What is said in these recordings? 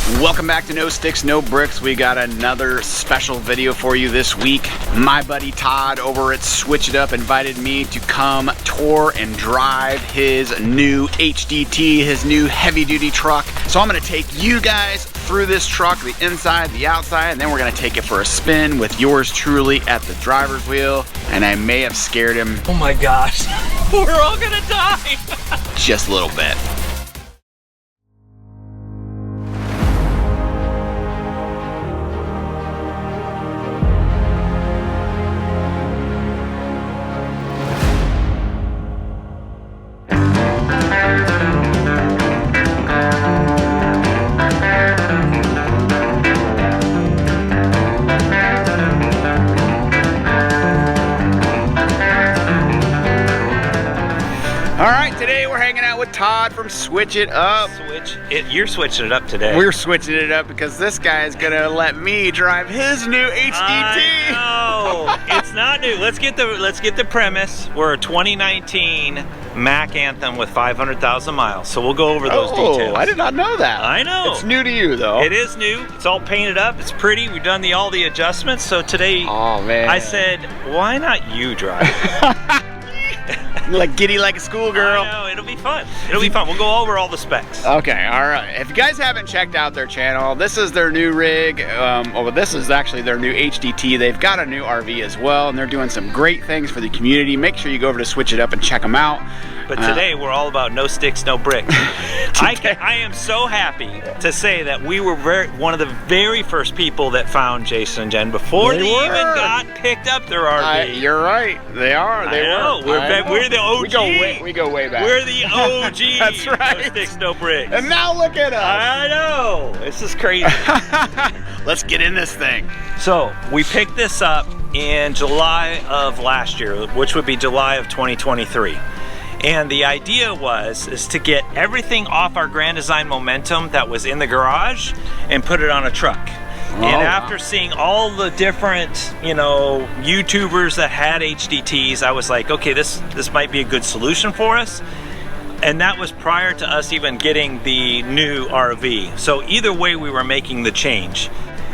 Welcome back to No Sticks, No Bricks. We got another special video for you this week. My buddy Todd over at Switch It Up invited me to come tour and drive his new HDT, his new heavy duty truck. So I'm gonna take you guys through this truck, the inside, the outside, and then we're gonna take it for a spin with yours truly at the driver's wheel. And I may have scared him. Oh my gosh, we're all gonna die. Just a little bit. Today we're hanging out with Todd from Switch It Up. You're switching it up today. We're switching it up because this guy is gonna let me drive his new HDT. No, it's not new. Let's get the premise. We're a 2019 Mack Anthem with 500,000 miles. So we'll go over those details. I did not know that. I know. It's new to you though. It is new. It's all painted up. It's pretty. We've done all the adjustments. So today, oh man, I said, why not you drive? Like giddy like a schoolgirl. I know, it'll be fun. It'll be fun. We'll go over all the specs. Okay, all right. If you guys haven't checked out their channel, this is their new rig. Well, this is actually their new HDT. They've got a new RV as well, and they're doing some great things for the community. Make sure you go over to Switch It Up and check them out. But today we're all about no sticks, no bricks. I am so happy to say that we were one of the very first people that found Jason and Jen before they even got picked up their RV. You're right. They are. They were. We're the OG. We go way back. We're the OG. That's right. No sticks, no bricks. And now look at us. I know. This is crazy. Let's get in this thing. So we picked this up in July of last year, which would be July of 2023. And the idea is to get everything off our Grand Design momentum that was in the garage and put it on a truck. And after seeing all the different, YouTubers that had HDTs, I was like, okay, this might be a good solution for us. And that was prior to us even getting the new RV. So either way, we were making the change.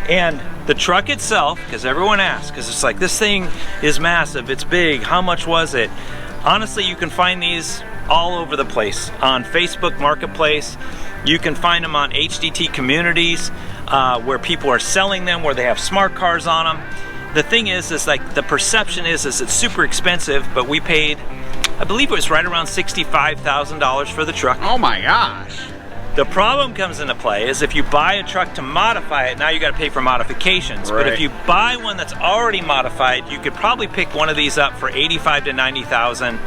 And the truck itself, because everyone asks, because it's like, this thing is massive, it's big, how much was it? Honestly, you can find these all over the place on Facebook Marketplace. You can find them on HDT communities where people are selling them, where they have smart cars on them. The thing is like the perception is it's super expensive, but we paid, I believe it was right around $65,000 for the truck. Oh my gosh. The problem comes into play is if you buy a truck to modify it, now you got to pay for modifications. Right. But if you buy one that's already modified, you could probably pick one of these up for $85,000 to $90,000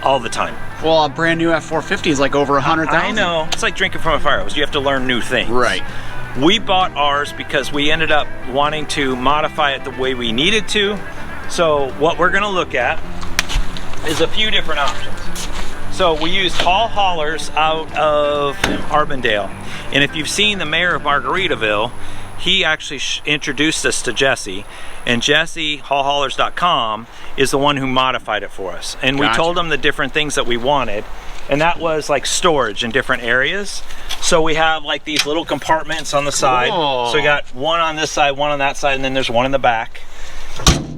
all the time. Well, a brand new F450 is like over 100,000. I know. It's like drinking from a fire hose. You have to learn new things. Right. We bought ours because we ended up wanting to modify it the way we needed to. So what we're going to look at is a few different options. So we used Hall Haulers out of Arbondale. And if you've seen the mayor of Margaritaville, he actually introduced us to Jesse. And Jesse, hallhaulers.com, is the one who modified it for us. And we told him the different things that we wanted. And that was like storage in different areas. So we have like these little compartments on the side. Whoa. So we got one on this side, one on that side, and then there's one in the back.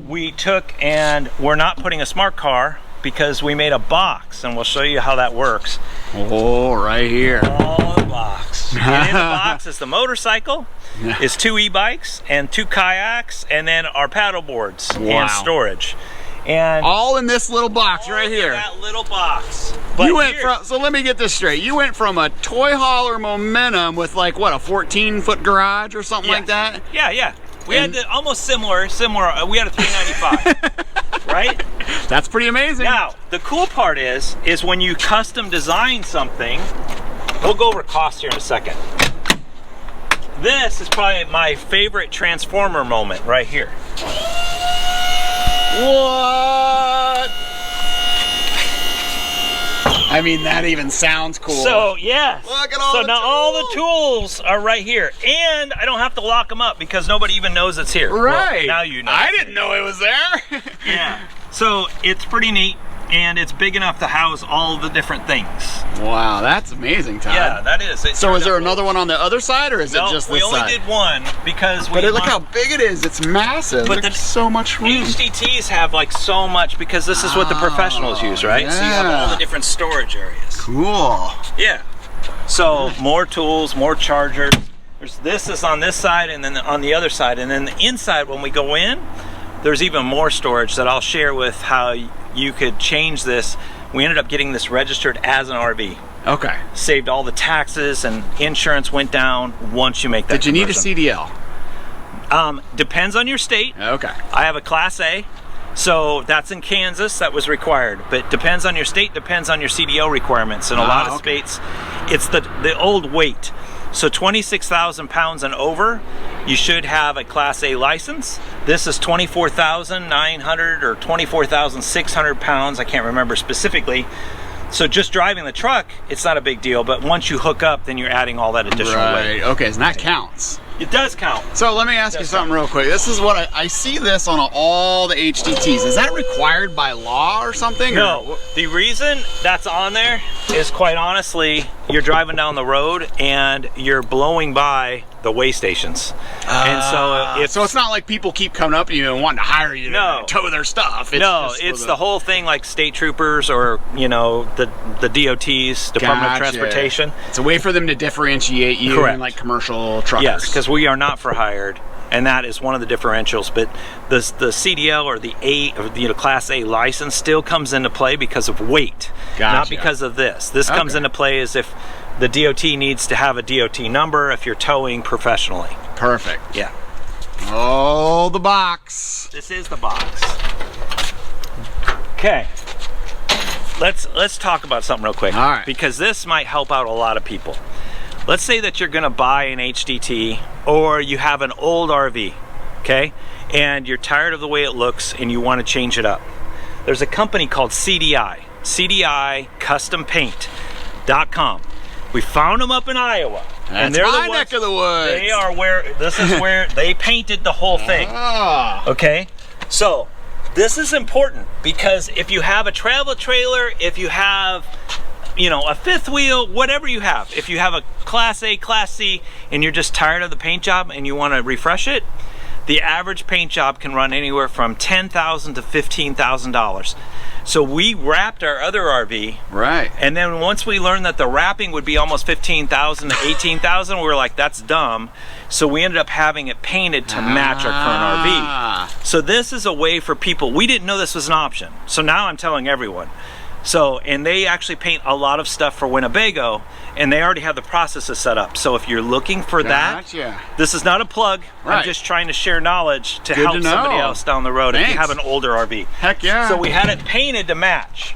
We took, and we're not putting a smart car, because we made a box, and we'll show you how that works. Oh, right here. Oh, the box. And in the box is the motorcycle, is 2 e-bikes, and 2 kayaks, and then our paddle boards and storage. And all in this little box right here. That little box. But you went from, so let me get this straight. You went from a toy hauler Momentum with like what, a 14-foot garage or something like that? Yeah. We had the almost similar. We had a 395, right? That's pretty amazing. Now, the cool part is when you custom design something, we'll go over cost here in a second. This is probably my favorite Transformer moment right here. What? I mean, that even sounds cool. So, yeah. Look at all the now tools. all the tools are right here. And I don't have to lock them up because nobody even knows it's here. Right. Well, now you know. I didn't know it was there. Yeah. So, it's pretty neat. and it's big enough to house all the different things. Wow, that's amazing, Todd. Yeah, that is. So is there another one on the other side, or is it just this side? We only did one because But look how big it is. It's massive. But there's so much room. HDTs have like so much because this is what the professionals use, right? Yeah. So you have all the different storage areas. Cool. Yeah. So more tools, more chargers. This is on this side and then on the other side. And then the inside, when we go in, there's even more storage that I'll share with how you could change this. We ended up getting this registered as an RV. Okay. Saved all the taxes and insurance went down once you make that Did you need a CDL? Depends on your state. Okay. I have a Class A. So that's in Kansas, that was required. But depends on your state, depends on your CDL requirements. In a lot of states, it's the old weight. So 26,000 pounds and over, you should have a Class A license. This is 24,900 or 24,600 pounds, I can't remember specifically. So just driving the truck, it's not a big deal, but once you hook up, then you're adding all that additional weight. Okay, so that counts. It does count. So let me ask you something real quick. This is what I see this on all the HDTs. Is that required by law or something? No, the reason that's on there is quite honestly, you're driving down the road and you're blowing by the weigh stations. And so it's not like people keep coming up to you and wanting to hire you to tow their stuff. It's the whole thing, like state troopers or, you know, the DOTs, Department of Transportation. It's a way for them to differentiate you and like commercial truckers. Yes, because we are not for hired, and that is one of the differentials. But the CDL or the Class A license still comes into play because of weight, not because of this. This comes into play as if the DOT needs to have a DOT number if you're towing professionally. Perfect. Yeah. Oh, the box. This is the box. Okay. Let's talk about something real quick. All right. Because this might help out a lot of people. Let's say that you're gonna buy an HDT or you have an old RV, okay? And you're tired of the way it looks and you wanna change it up. There's a company called CDI, CDICustomPaint.com. We found them up in Iowa. And they're my neck of the woods. They are this is where they painted the whole thing, okay? So, this is important because if you have a travel trailer, if you have, you know, a fifth wheel, whatever you have, if you have a Class A, Class C, and you're just tired of the paint job and you want to refresh it, the average paint job can run anywhere from $10,000 to $15,000. So we wrapped our other RV, right? And then once we learned that the wrapping would be almost $15,000 to $18,000, we were like, that's dumb. So we ended up having it painted to match our current RV. So this is a way for people. We didn't know this was an option. So now I'm telling everyone. So, and they actually paint a lot of stuff for Winnebago, and they already have the processes set up. So if you're looking for that, this is not a plug. I'm just trying to share knowledge to help somebody else down the road if you have an older RV. Heck yeah. So we had it painted to match.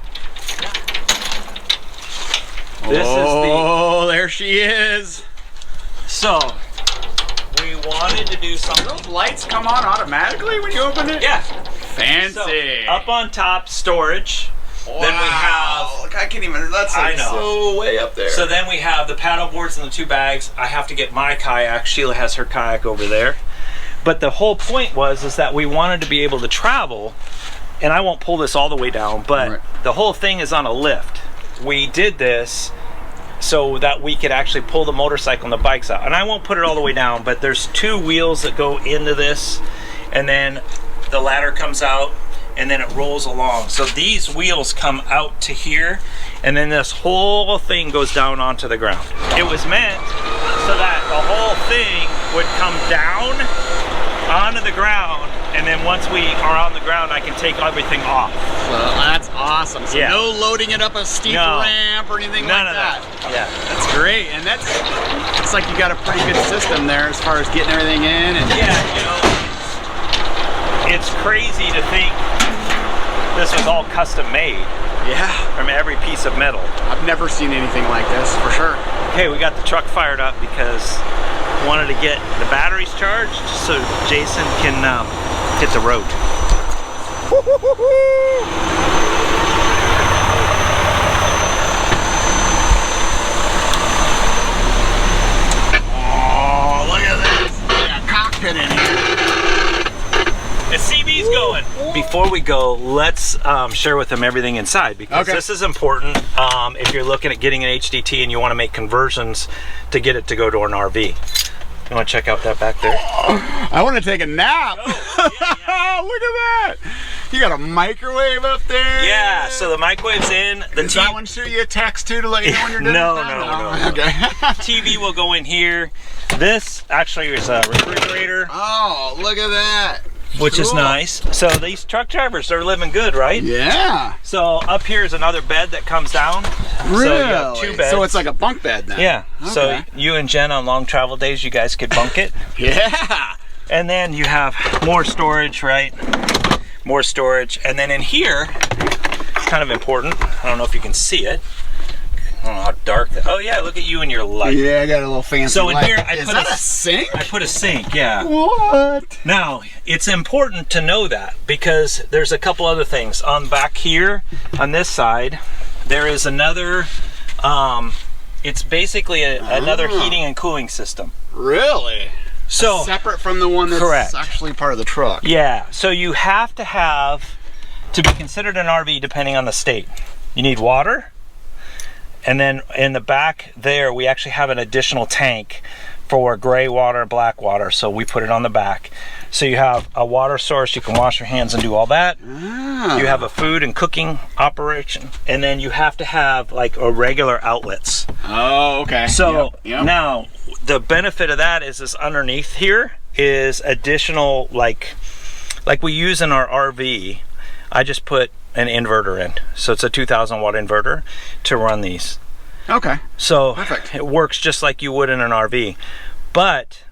There she is. So, we wanted to do something. Those lights come on automatically when you open it? Yeah. Fancy. So, up on top, storage. Wow. Then we have, look, I can't even, that's like so way up there. So then we have the paddle boards and the 2 bags. I have to get my kayak. Sheila has her kayak over there. But the whole point is that we wanted to be able to travel, and I won't pull this all the way down, but the whole thing is on a lift. We did this so that we could actually pull the motorcycle and the bikes out. And I won't put it all the way down, but there's 2 wheels that go into this, and then the ladder comes out, and then it rolls along. So these wheels come out to here, and then this whole thing goes down onto the ground. It was meant so that the whole thing would come down onto the ground, and then once we are on the ground, I can take everything off. So that's awesome. So no loading it up a steep ramp or anything like that. Yeah, that's great, and it's like you got a pretty good system there as far as getting everything in. And yeah, you know, it's crazy to think this was all custom made. Yeah. From every piece of metal. I've never seen anything like this, for sure. Okay, we got the truck fired up because we wanted to get the batteries charged so Jason can hit the road. Oh, look at this. We got a cockpit in here. The CV's going. before we go, let's share with them everything inside, because this is important if you're looking at getting an HDT and you want to make conversions to get it to go to an RV. You want to check out that back there? I want to take a nap. Oh, yeah. Look at that. You got a microwave up there. Yeah, so the microwave's in. Does that one shoot you a text too to let you know when you're done? No. Okay. TV will go in here. This actually is a refrigerator. Oh, look at that. Which is nice. So these truck drivers are living good, right? Yeah. So up here is another bed that comes down. Really? So you have 2 beds. So it's like a bunk bed now. Yeah. Okay. So you and Jen on long travel days, you guys could bunk it. Yeah. And then you have more storage, right? More storage. And then in here, it's kind of important. I don't know if you can see it. I don't know how dark that. Oh yeah, look at you and your light. Yeah, I got a little fancy So in light. here, Is that a sink? I put a sink, yeah. What? Now, it's important to know that because there's a couple other things. On back here, on this side, there is another, it's basically another heating and cooling system. Really? So separate from the one that's actually part of the truck. Yeah, so you have to have, to be considered an RV depending on the state, you need water. And then in the back there, we actually have an additional tank for gray water, black water. So we put it on the back. So you have a water source, you can wash your hands and do all that. Ah. You have a food and cooking operation. And then you have to have like a regular outlets. Oh, okay. So now the benefit of that is this underneath here is additional, like we use in our RV. I just put an inverter in, so it's a 2,000 watt inverter to run these. Okay. So perfect. It works just like you would in an RV, but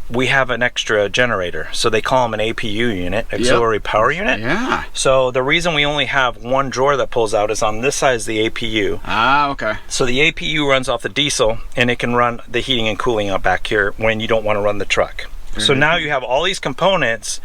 we have an extra generator, so they call them an APU unit, auxiliary power unit. Yeah. So the reason we only have one drawer that pulls out is on this side is the APU. Ah, okay. So the APU runs off the diesel, and it can run the heating and cooling out back here when you don't want to run the truck. So now you have all these components,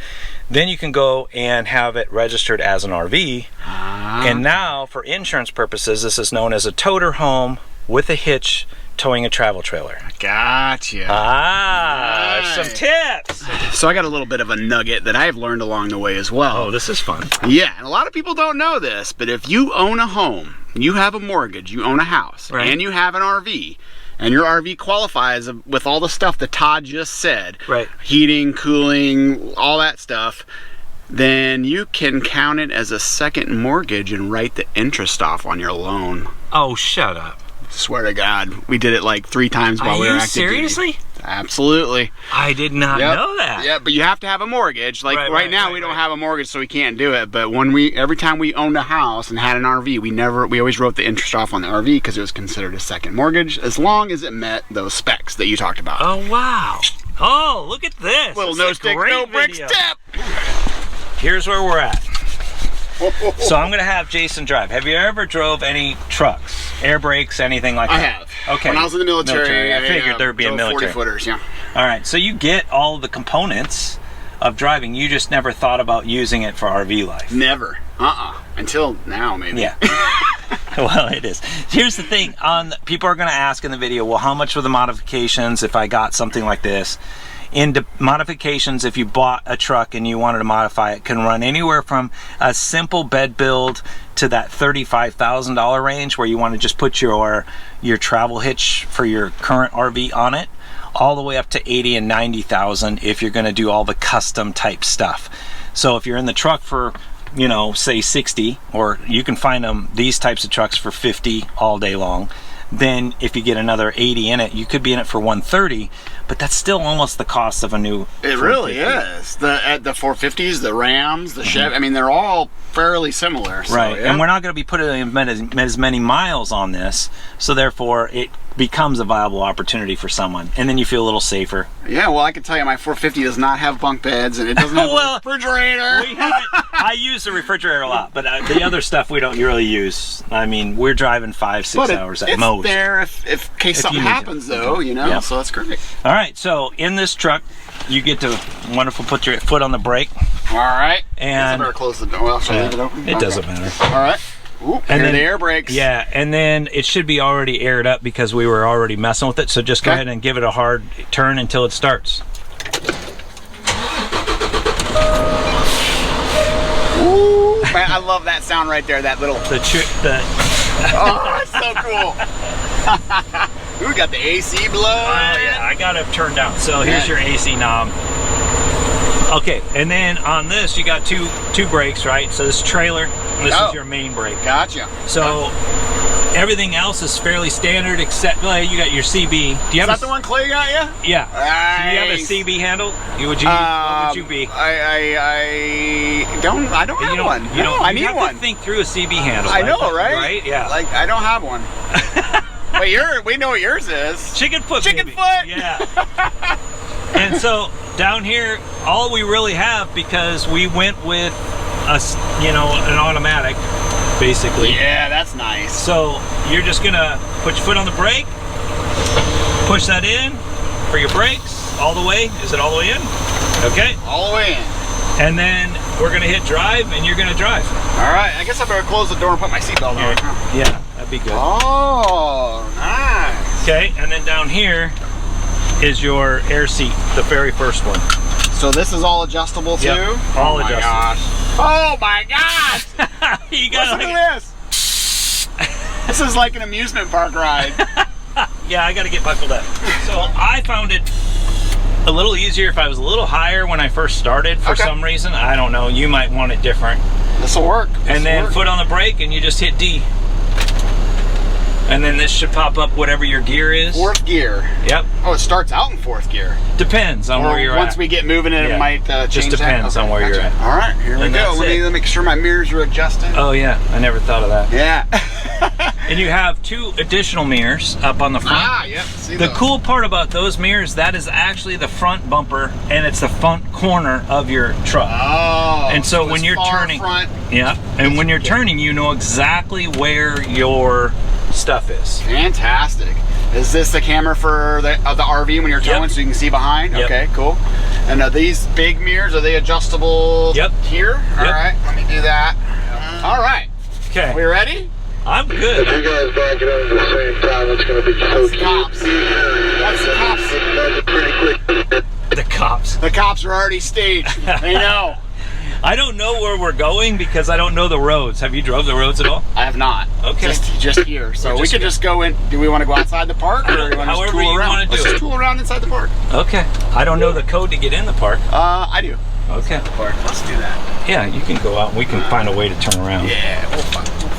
then you can go and have it registered as an RV. And now for insurance purposes, this is known as a toter home with a hitch towing a travel trailer. Gotcha. Nice. Some tips. So I got a little bit of a nugget that I've learned along the way as well. Oh, this is fun. Yeah, and a lot of people don't know this, but if you own a home, you have a mortgage, you own a house, and you have an RV, and your RV qualifies with all the stuff that Todd just said, heating, cooling, all that stuff, then you can count it as a second mortgage and write the interest off on your loan. Oh, shut up. Swear to God, we did it like 3 times while we were active duty. Seriously? Absolutely. I did not know that. Yeah, but you have to have a mortgage. Like right now we don't have a mortgage, so we can't do it. But when every time we owned a house and had an RV, we always wrote the interest off on the RV because it was considered a second mortgage as long as it met those specs that you talked about. Oh wow. Oh, look at this. Little no stick, no bricks tip. Here's where we're at. So I'm gonna have Jason drive. Have you ever drove any trucks, air brakes, anything like that? I have. Okay. When I was in the military, I figured there'd be a military. 40-footers, yeah. All right. So you get all the components of driving. You just never thought about using it for RV life. Never. Until now, maybe. Yeah. Well, it is. Here's the thing. People are gonna ask in the video, well, how much were the modifications if I got something like this? In modifications, if you bought a truck and you wanted to modify it, can run anywhere from a simple bed build to that $35,000 range where you want to just put your travel hitch for your current RV on it, all the way up to $80,000 and $90,000 if you're going to do all the custom type stuff. So if you're in the truck for, you know, say 60, or you can find these types of trucks for 50 all day long. Then if you get another 80 in it, you could be in it for 130, but that's still almost the cost of a new. It really is. The 450s, the Rams, the Chevy, I mean, they're all fairly similar. So, right, and we're not going to be putting as many miles on this, so therefore it becomes a viable opportunity for someone, and then you feel a little safer. Yeah, well, I can tell you my 450 does not have bunk beds, and it doesn't have a refrigerator. I use the refrigerator a lot, but the other stuff we don't really use. I mean, we're driving 5-6 hours at most. It's there if case something happens, though, you know, so that's great. All right, so in this truck, you get to put your foot on the brake. All right. And I better close the door. Well, should I leave it open? It doesn't matter. All right. Ooh, and then the air brakes. Yeah, and then it should be already aired up because we were already messing with it. So just go ahead and give it a hard turn until it starts. Man, I love that sound right there, that little... Oh, it's so cool. We got the AC blowing. Oh yeah, I got it turned down. So here's your AC knob. Okay, and then on this you got two brakes, right? So this trailer, and this is your main brake. Gotcha. So everything else is fairly standard except you got your CB. Do you have is that the one Clay got you? Yeah. Nice. Do you have a CB handle? What would you be? I don't have one. I need have one. To think through a CB handle. I know, right? Right? Yeah. Like I don't have one. But we know what yours is. Chicken foot. Chicken baby. foot. Yeah. And so down here, all we really have, because we went with an automatic, basically. Yeah, that's nice. So you're just gonna put your foot on the brake, push that in for your brakes all the way. Is it all the way in? Okay. All the way in. And then we're gonna hit drive, and you're gonna drive. All right. I guess I better close the door and put my seatbelt on. Yeah, that'd be good. Oh, nice. Okay, and then down here is your air seat, the very first one. So this is all adjustable too? Yep, all adjustable. Gosh. Oh my gosh! You got Listen to this. This is like an amusement park ride. Yeah, I got to get buckled up. So I found it a little easier if I was a little higher when I first started for some reason. I don't know. You might want it different. This will work. And then foot on the brake and you just hit D. And then this should pop up whatever your gear is. 4th gear. Yep. Oh, it starts out in 4th gear. Depends on where you're at. Once we get moving it might change. Just depends on where you're at. All right, here we go. Let me make sure my mirrors are adjusted. Oh yeah, I never thought of that. Yeah. And you have 2 additional mirrors up on the front. Ah, yep. See the cool part about those mirrors, that is actually the front bumper, and it's the front corner of your truck. Oh. And so when you're turning, and when you're turning, you know exactly where your stuff is. Fantastic. Is this the camera for the RV when you're towing, so you can see behind? Yep. Okay, cool. And are these big mirrors, are they adjustable here? All right, let me do that. All right. Okay. We ready? I'm good. If you guys back it up at the same time, it's going to be so the cops. That's the cops. pretty quick. The cops. The cops are already staged. They know. I don't know where we're going because I don't know the roads. Have you drove the roads at all? I have not. Okay. Just here. So we could just go in. Do we want to go outside the park, or do we want to just tool around? Let's just tool around inside the park. Okay. I don't know the code to get in the park. I do. Okay. Park. Let's do that. Yeah, you can go out and we can find a way to turn around. Yeah, we'll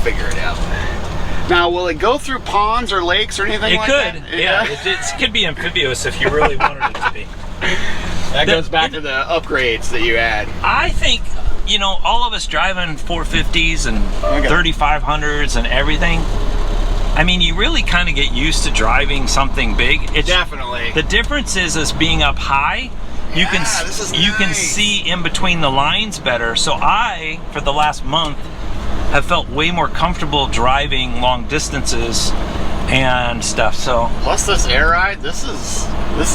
figure it out. Now, will it go through ponds or lakes or anything like that? It could. Yeah, it could be amphibious if you really wanted it to be. That goes back to the upgrades that you add. I think, all of us driving 450s and 3500s and everything, I mean, you really kind of get used to driving something big. Definitely. The difference is being up high, you can see in between the lines better. So I, for the last month, have felt way more comfortable driving long distances and stuff. So plus this air ride, this is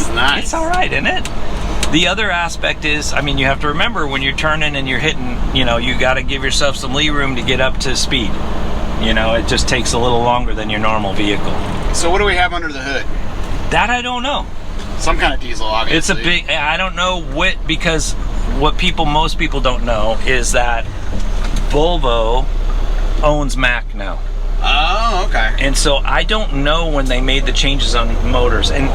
nice. It's all right, isn't it? The other aspect is, I mean, you have to remember when you're turning and you're hitting, you got to give yourself some lee room to get up to speed. It just takes a little longer than your normal vehicle. So what do we have under the hood? That I don't know. Some kind of diesel, obviously. It's a big, I don't know because what most people don't know is that Volvo owns Mack now. Oh, okay. And so I don't know when they made the changes on motors. And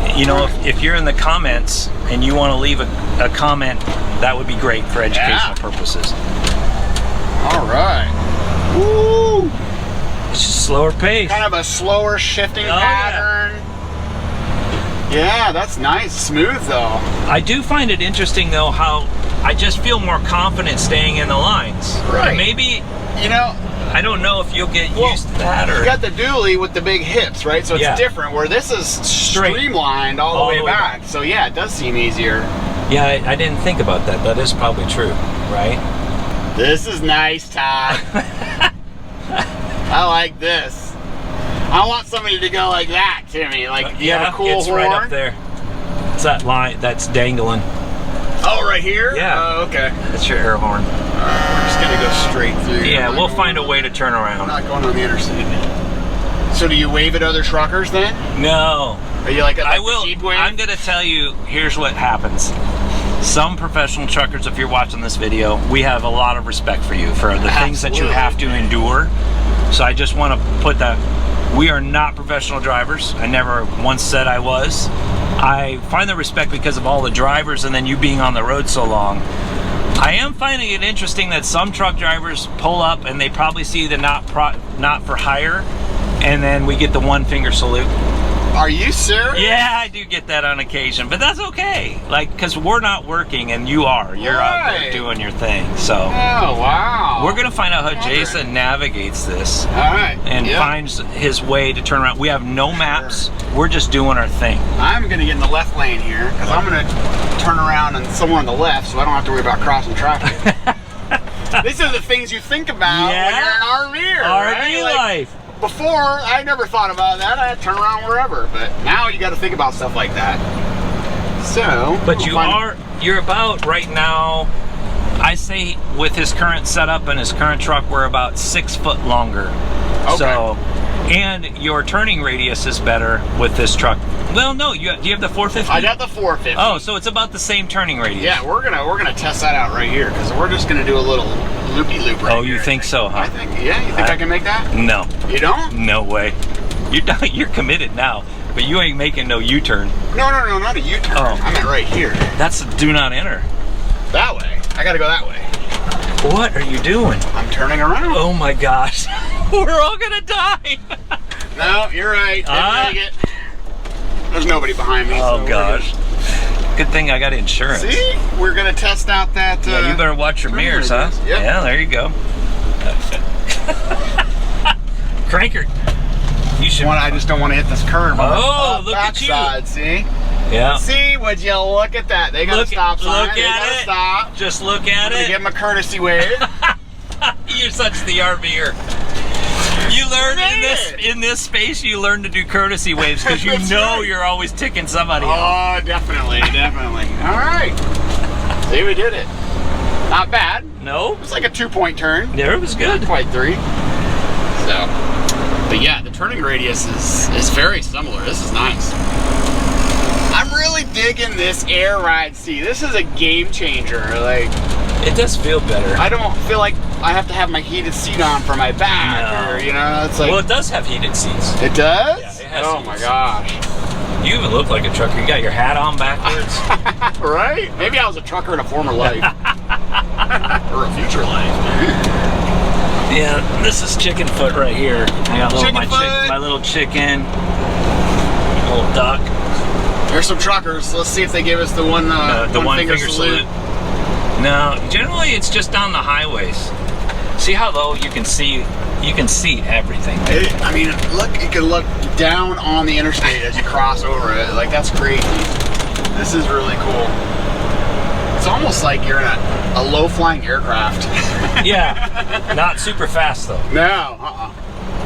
if you're in the comments and you want to leave a comment, that would be great for educational purposes. All right. Woo! It's just slower pace. Kind of a slower shifting pattern. Yeah, that's nice. Smooth though. I do find it interesting though how I just feel more confident staying in the lines. Right. And maybe, I don't know if you'll get used to that. Or you got the dually with the big hips, right? So it's different. Where this is streamlined all the way back. So yeah, it does seem easier. Yeah, I didn't think about that. That is probably true, right? This is nice, Todd. I like this. I want somebody to go like that to me. Like you have a cool it's horn. Right up there. It's that line that's dangling. Oh, right here? Yeah. Oh, okay. That's your air horn. We're just gonna go straight through. Yeah, we'll find a way to turn around. I'm not going on the interstate. So do you wave at other truckers then? No. Are you like I will. the Jeep wave? I'm gonna tell you. Here's what happens. some professional truckers, if you're watching this video, we have a lot of respect for you for the things that you have to endure. So I just want to put that, we are not professional drivers. I never once said I was. I find the respect because of all the drivers and then you being on the road so long. I am finding it interesting that some truck drivers pull up and they probably see the not for hire, and then we get the one finger salute. Are you serious? Yeah, I do get that on occasion, but that's okay. Like, because we're not working and you are. You're out there doing your thing. So, oh, wow. We're going to find out how Jason navigates this. All right. And finds his way to turn around. We have no maps. We're just doing our thing. I'm going to get in the left lane here because I'm going to turn around and somewhere on the left so I don't have to worry about crossing traffic. These are the things you think about when you're an RVer, RV life. Before, I never thought about that. I'd turn around wherever. But now you got to think about stuff like that. So, but you're about right now, I say with his current setup and his current truck, we're about 6 foot longer. Okay. So, and your turning radius is better with this truck. Well, no, do you have the 450? I got the 450. Oh, so it's about the same turning radius. Yeah, we're gonna test that out right here because we're just gonna do a little loopy-loop right here. Oh, you think so, huh? I think, yeah. You think I can make that? No. You don't? No way. You're committed now, but you ain't making no U-turn. No, not a U-turn. Oh. I meant right here. That's do not enter. That way. I gotta go that way. What are you doing? I'm turning around. Oh my gosh. We're all gonna die. No, you're right. Didn't make it. There's nobody behind me. Oh so gosh. Good thing I got insurance. See? We're gonna test out that. Yeah, you better watch your mirrors, huh? Yep. Yeah, there you go. Cranker. You should. I just don't want to hit this curb. Oh, look at you. Backside, see? Yeah. See, would you look at that? They got a stop sign. Look at it. Stop. Just look at it. Give them a courtesy wave. You're such the RVer. You learn in this space. You learn to do courtesy waves because you know you're always ticking somebody off. Oh, definitely. All right. See, we did it. Not bad. No. It's like a 2-point turn. Yeah, it was good. Not quite 3. So, but yeah, the turning radius is very similar. This is nice. I'm really digging this air ride seat. This is a game changer. Like, it does feel better. I don't feel like I have to have my heated seat on for my back, or you know, it's like. Well, it does have heated seats. It does? Yeah, it has. Oh my gosh. You even look like a trucker. You got your hat on backwards. Right? Maybe I was a trucker in a former life. Or a future life. Yeah, this is chicken foot right here. I got my little chicken, little duck. There's some truckers. Let's see if they give us the one finger salute. No, generally it's just on the highways. See how low you can see everything. I mean, look, you can look down on the interstate as you cross over it. Like, that's great. This is really cool. It's almost like you're in a low-flying aircraft. Yeah, not super fast though. No,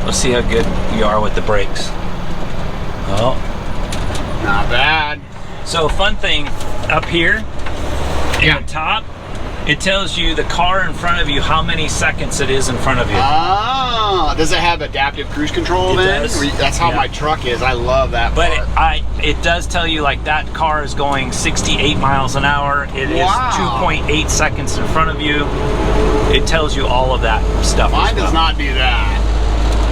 Let's see how good you are with the brakes. Oh, not bad. So fun thing up here at the top, it tells you the car in front of you how many seconds it is in front of you. Oh, does it have adaptive cruise control then? Does. That's how my truck is. I love that part. But it does tell you like that car is going 68 miles an hour. It is 2.8 seconds in front of you. It tells you all of that stuff. Mine does not do that.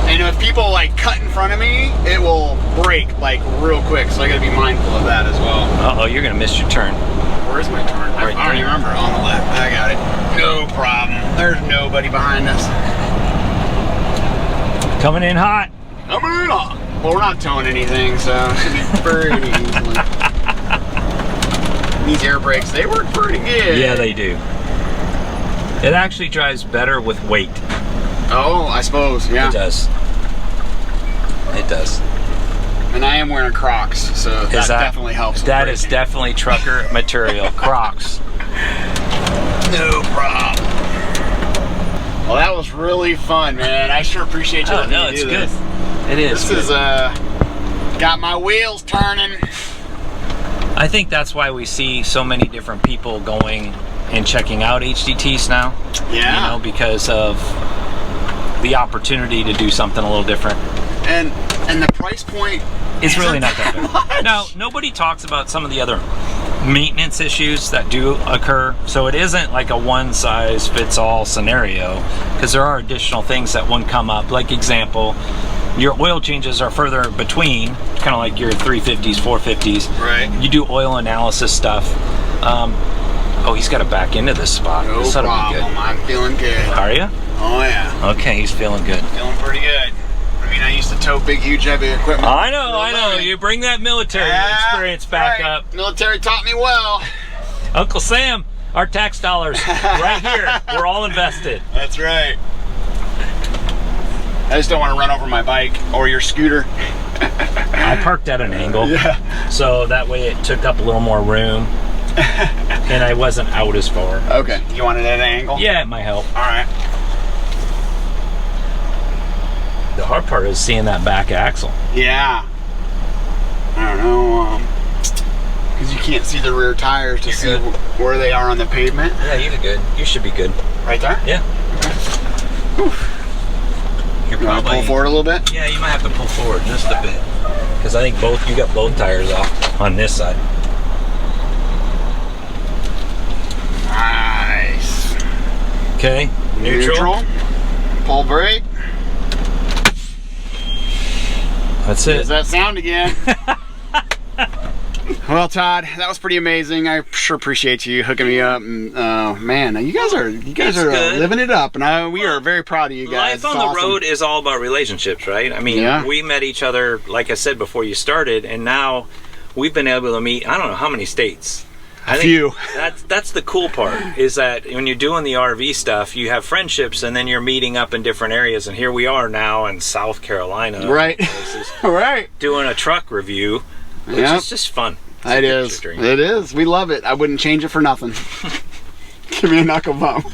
And if people like cut in front of me, it will brake like real quick. So I gotta be mindful of that as well. Uh-oh, you're gonna miss your turn. Where's my turn? I don't even remember. On the left. I got it. No problem. There's nobody behind us. Coming in hot. Coming in hot. Well, we're not towing anything, so it should be pretty easily. These air brakes, they work pretty good. Yeah, they do. It actually drives better with weight. Oh, I suppose, yeah. It does. It does. And I am wearing Crocs, so that definitely helps. That is definitely trucker material. Crocs. No problem. Well, that was really fun, man. I sure appreciate you letting me do this. It is. This is got my wheels turning. I think that's why we see so many different people going and checking out HDTs now. Yeah. You know, because of the opportunity to do something a little different. And the price point is really not that bad. much. Now, nobody talks about some of the other maintenance issues that do occur. So it isn't like a one size fits all scenario, because there are additional things that won't come up. Like example, your oil changes are further between, kind of like your 350s, 450s. Right. You do oil analysis stuff. Oh, he's got to back into this spot. No this ought to be problem. good. I'm feeling good. Are you? Oh yeah. Okay, he's feeling good. Feeling pretty good. I mean, I used to tow big, huge, heavy equipment. I know. You bring that military experience back up. Military taught me well. Uncle Sam, our tax dollars right here. We're all invested. That's right. I just don't want to run over my bike or your scooter. I parked at an angle, Yeah. so that way it took up a little more room, and I wasn't out as far. Okay. You want it at an angle? Yeah, it might help. All right. The hard part is seeing that back axle. Yeah. I don't know, because you can't see the rear tires to see where they are on the pavement. Yeah, you're good. You should be good. Right there? Yeah. Okay. You're You want to pull forward a little bit? Yeah, you might have to pull forward just a bit, because I think you got both tires off on this side. Nice. Okay. Neutral. Pull brake. That's There's it. that sound again. Well, Todd, that was pretty amazing. I sure appreciate you hooking me up. And man, you guys are living it up, and we are very proud of you guys. Life on the road is all about relationships, right? I mean, we met each other, like I said before you started, and now we've been able to meet, I don't know how many states. A few. That's the cool part, is that when you're doing the RV stuff, you have friendships, and then you're meeting up in different areas, and here we are now in South Carolina. Right. Right. Doing a truck review, which is just fun. It is. It is. We love it. I wouldn't change it for nothing. Give me a knuckle bump.